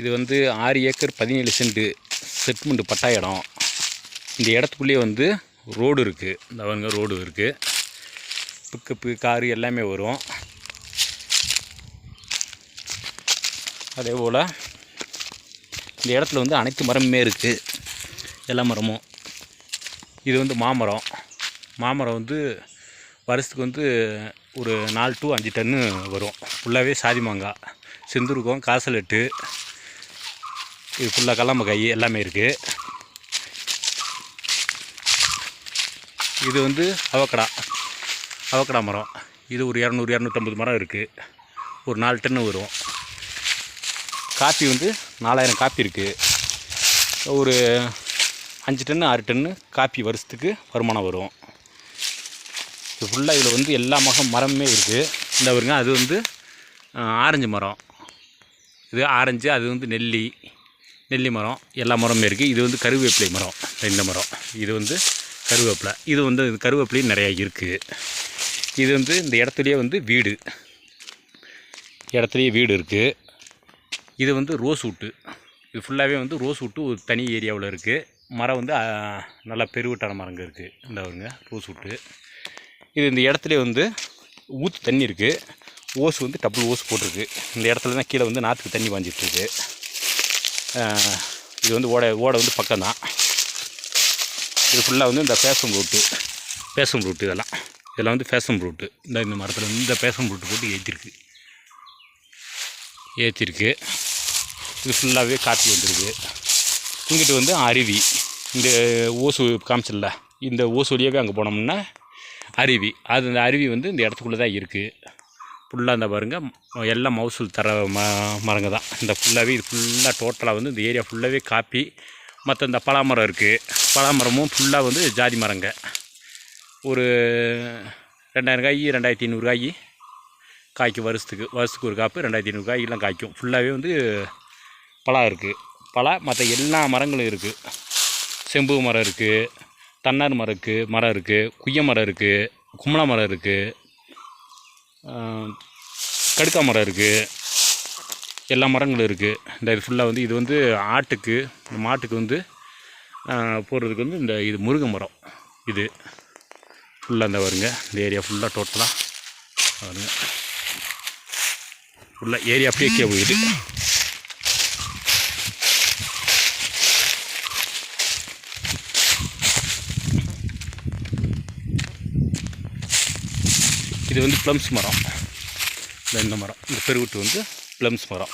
இது வந்து 6 acre 17 send செட்மெண்ட் பட்டா இடம். இந்த இடத்துக்குள்ளேயே வந்து ரோடு இருக்குது. இந்த அவங்க ரோடு இருக்குது. பிக்கப்பு காரு எல்லாமே வரும். அதே போல் இந்த இடத்துல வந்து அனைத்து மரமுமே இருக்குது. எல்லா மரமும். இது வந்து மாமரம். மாமரம் வந்து வருஷத்துக்கு வந்து ஒரு 4 to 5 டன்னு வரும். ஃபுல்லாகவே சாதி மாங்காய், செந்துருக்கம், காசலட்டு, இது ஃபுல்லாக கல்லம்பக்காய் எல்லாமே இருக்குது. இது வந்து அவக்கடா மரம். இது ஒரு 200-250 மரம் இருக்குது. ஒரு 4 டன்னு வரும். காப்பி வந்து 4000 காப்பி இருக்குது. ஒரு 5 டன்னு 6 டன்னு காப்பி வருஷத்துக்கு வருமானம் வரும். இது ஃபுல்லாக இதில் வந்து எல்லா மரமுமே இருக்குது. இந்த பாருங்க, அது வந்து ஆரஞ்சு மரம். இது ஆரஞ்சு, அது வந்து நெல்லி மரம், எல்லா மரமுமே இருக்குது. இது வந்து கருவேப்பிலை மரம். இந்த மரம் இது வந்து கருவேப்பிலை. இது வந்து கருவேப்பிலையும் நிறையா இருக்குது. இது வந்து இந்த இடத்துலையே வந்து வீடு இருக்குது. இது வந்து ரோஸ் வுட்டு. இது ஃபுல்லாகவே வந்து ரோஸ் வுட்டு ஒரு தனி ஏரியாவில் இருக்குது. மரம் வந்து நல்லா பெருவிட்டான மரங்க இருக்குது. இந்த பாருங்க ரோஸ் வுட்டு. இது இந்த இடத்துல வந்து ஊற்று தண்ணி இருக்குது. ஓஸ் வந்து டபுள் ஓஸ் போட்டிருக்கு. இந்த இடத்துல தான் கீழே வந்து நாற்றுக்கு தண்ணி வாஞ்சிட்ருக்கு. இது வந்து ஓடை வந்து பக்கம்தான். இது ஃபுல்லாக வந்து இந்த பேசம் ரூட்டு இதெல்லாம் வந்து பேசம் ரூட்டு. இந்த மரத்தில் வந்து இந்த பேசம் ரூட்டு போட்டு ஏற்றிருக்கு. இது ஃபுல்லாகவே காப்பி வந்துருக்கு. இங்கிட்டு வந்து அருவி. இந்த ஓசு காமிச்சிடல, இந்த ஓசு வழியாகவே அங்கே போனோம்னா அருவி. அந்த அருவி வந்து இந்த இடத்துக்குள்ளே தான் இருக்குது. ஃபுல்லாக இந்த பாருங்கள், எல்லாம் மகசூல் தர மரங்க தான். இந்த ஃபுல்லாகவே இது ஃபுல்லாக டோட்டலாக வந்து இந்த ஏரியா ஃபுல்லாகவே காப்பி. மற்ற இந்த பலாமரம் இருக்குது. பலாமரமும் ஃபுல்லாக வந்து ஜாதி மரங்க. ஒரு 2000 காய் 2500 காய் காய்க்கும். வருஷத்துக்கு ஒரு காப்பு 2500 காய்லாம் காய்க்கும். ஃபுல்லாகவே வந்து பலா இருக்குது. பலா மற்ற எல்லா மரங்களும் இருக்குது. செம்பு மரம் இருக்குது, தன்னார் மரம் இருக்குது, குய்ய மரம் இருக்குது, கும்பளை மரம் இருக்குது, கடுக்கா மரம் இருக்குது, எல்லா மரங்களும் இருக்குது. இந்த இது ஃபுல்லாக வந்து இது வந்து ஆட்டுக்கு மாட்டுக்கு வந்து போடுறதுக்கு வந்து இந்த இது முருங்கை மரம். இது ஃபுல்லாக இந்த வருங்க, இந்த ஏரியா ஃபுல்லாக டோட்டலாக வருங்க. ஃபுல்லாக ஏரியா அப்படியே போகுது. இது வந்து ப்ளம்ஸ் மரம். இந்த மரம், இந்த பெருவிட்டு வந்து ப்ளம்ஸ் மரம்.